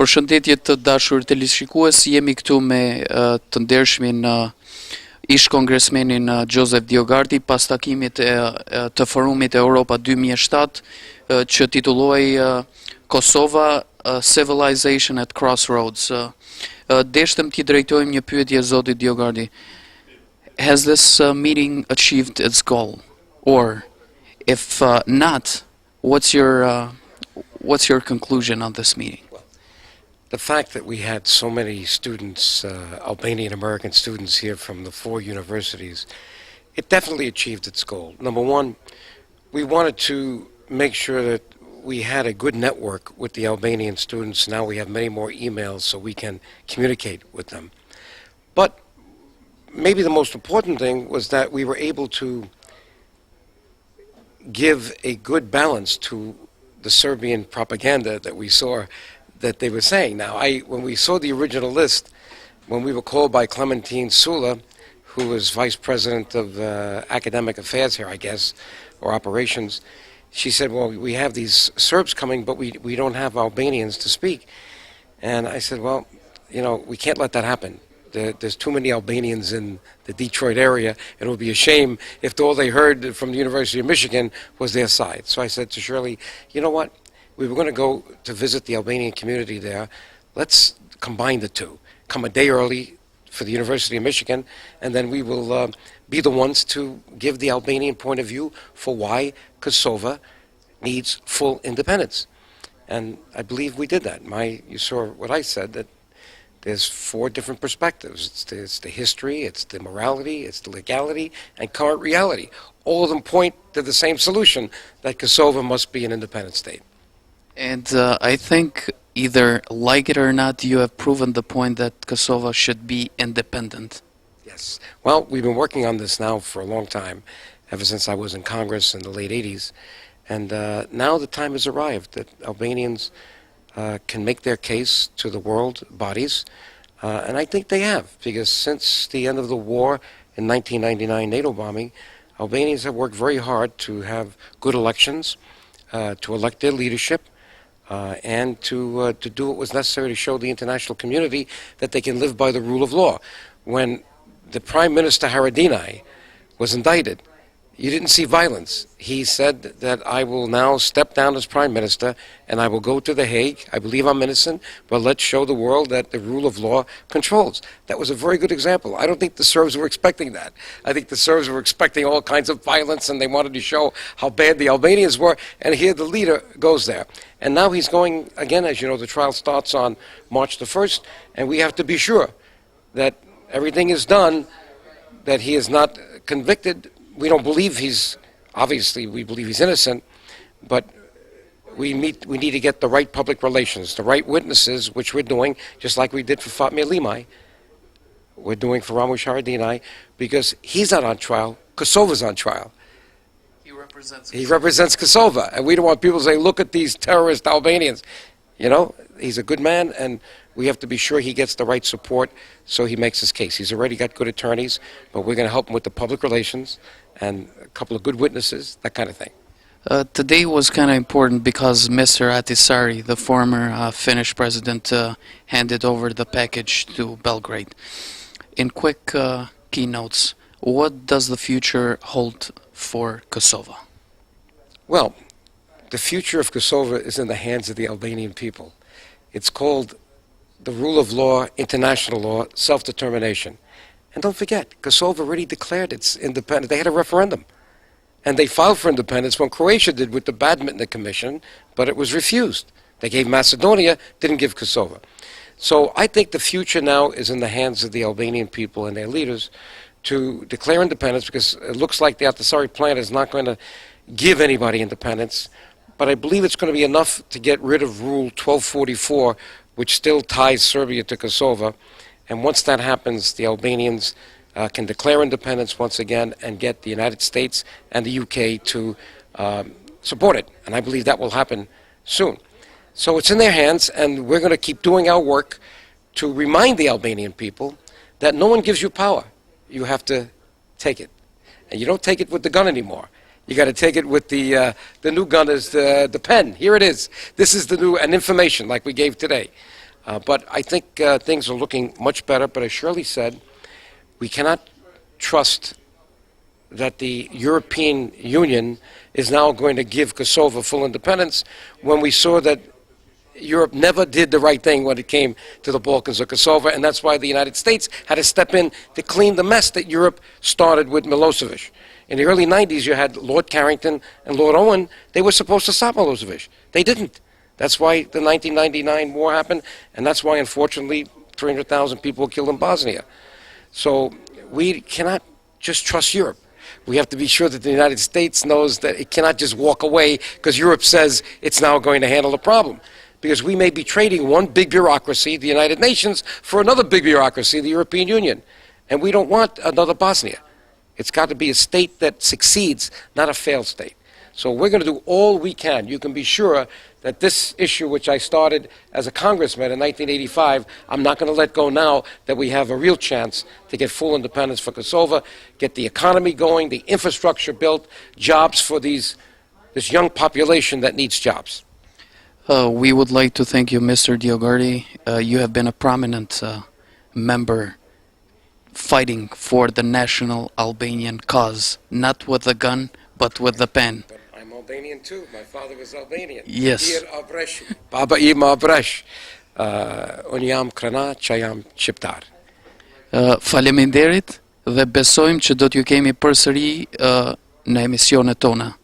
Përshëndetje të dashur teleshikues, jemi këtu me të ndershmin ish Kongresmenin Joe DioGaurdi pas takimit të forumit Europa 2007 që titullohej Kosova, Civilization at Crossroads. Deshtëm t'i drejtojmë një pyetje zotit DioGaurdi. Has this meeting achieved its goal? Or, if not, what's your conclusion on this meeting? The fact that we had so many students, Albanian American students here from the 4 universities, it definitely achieved its goal. Number one, we wanted to make sure that we had a good network with the Albanian students. Now we have many more emails so we can communicate with them. But maybe the most important thing was that we were able to give a good balance to the Serbian propaganda that we saw that they were saying. Now, when we saw the original list, when we were called by Clementine Sula, who was vice president of academic affairs here, I guess, or operations, she said, well, we have these Serbs coming, but we don't have Albanians to speak. And I said, well, you know, we can't let that happen. There's too many Albanians in the Detroit area. It would be a shame if all they heard from the University of Michigan was their side. So I said to Shirley, you know what? We were going to go to visit the Albanian community there. Let's combine the two. Come a day early for the University of Michigan, and then we will be the ones to give the Albanian point of view for why Kosova needs full independence. And I believe we did that. You saw what I said, that there's 4 different perspectives. It's the history, it's the morality, it's the legality, and current reality. All of them point to the same solution, that Kosova must be an independent state. And I think, either like it or not, you have proven the point that Kosova should be independent. Yes. Well, we've been working on this now for a long time, ever since I was in Congress in the late 80s. And now the time has arrived that Albanians can make their case to the world bodies. And I think they have, because since the end of the war in 1999 NATO bombing, Albanians have worked very hard to have good elections, to elect their leadership, and to do what was necessary to show the international community that they can live by the rule of law. When the Prime Minister Haradinaj was indicted, you didn't see violence. He said that I will now step down as Prime Minister and I will go to The Hague. I believe I'm innocent, but let's show the world that the rule of law controls. That was a very good example. I don't think the Serbs were expecting that. I think the Serbs were expecting all kinds of violence, and they wanted to show how bad the Albanians were, and here the leader goes there. And now he's going, again, as you know, the trial starts on March the 1st, and we have to be sure that everything is done, that he is not convicted. We don't believe obviously we believe he's innocent, but we need to get the right public relations, the right witnesses, which we're doing, just like we did for Fatmir Limaj. We're doing for Ramush Haradinaj, because he's not on trial, Kosova's on trial. He represents Kosova, and we don't want people to say, look at these terrorist Albanians. You know, he's a good man, and we have to be sure he gets the right support so he makes his case. He's already got good attorneys, but we're going to help him with the public relations and a couple of good witnesses, that kind of thing. Today was kind of important because Mr. Ahtisaari, the former Finnish president, handed over the package to Belgrade. In quick keynotes, what does the future hold for Kosova? Well, the future of Kosova is in the hands of the Albanian people. It's called the rule of law, international law, self-determination. And don't forget, Kosovo already declared its independence. They had a referendum. And they filed for independence when Croatia did with the Badminton Commission, but it was refused. They gave Macedonia, didn't give Kosovo. So I think the future now is in the hands of the Albanian people and their leaders to declare independence, because it looks like the Ahtisaari plan is not going to give anybody independence. But I believe it's going to be enough to get rid of Rule 1244, which still ties Serbia to Kosovo. And once that happens, the Albanians can declare independence once again and get the United States and the UK to support it. And I believe that will happen soon. So it's in their hands, and we're going to keep doing our work to remind the Albanian people that no one gives you power. You have to take it. And you don't take it with the gun anymore. You got to take it with the new gun is the pen. Here it is. This is the new, and information like we gave today. But I think things are looking much better. But as Shirley said, we cannot trust that the European Union is now going to give Kosovo full independence when we saw that Europe never did the right thing when it came to the Balkans or Kosovo, and that's why the United States had to step in to clean the mess that Europe started with Milosevic. In the early 90s, you had Lord Carrington and Lord Owen. They were supposed to stop Milosevic. They didn't. That's why the 1999 war happened, and that's why, unfortunately, 300,000 people were killed in Bosnia. So we cannot just trust Europe. We have to be sure that the United States knows that it cannot just walk away because Europe says it's now going to handle the problem. Because we may be trading one big bureaucracy, the United Nations, for another big bureaucracy, the European Union. And we don't want another Bosnia. It's got to be a state that succeeds, not a failed state. So we're going to do all we can. You can be sure that this issue, which I started as a congressman in 1985, I'm not going to let go now that we have a real chance to get full independence for Kosovo, get the economy going, the infrastructure built, jobs for this young population that needs jobs. We would like to thank you, Mr. DioGuardi. You have been a prominent member fighting for the national Albanian cause, not with the gun, but with the pen. But I'm Albanian too. My father was Albanian. Yes. Baba im Abresh. Unë jam krena që jam shqiptar. Faleminderit dhe besojmë që do t'ju kemi përsëri në emisionet tona.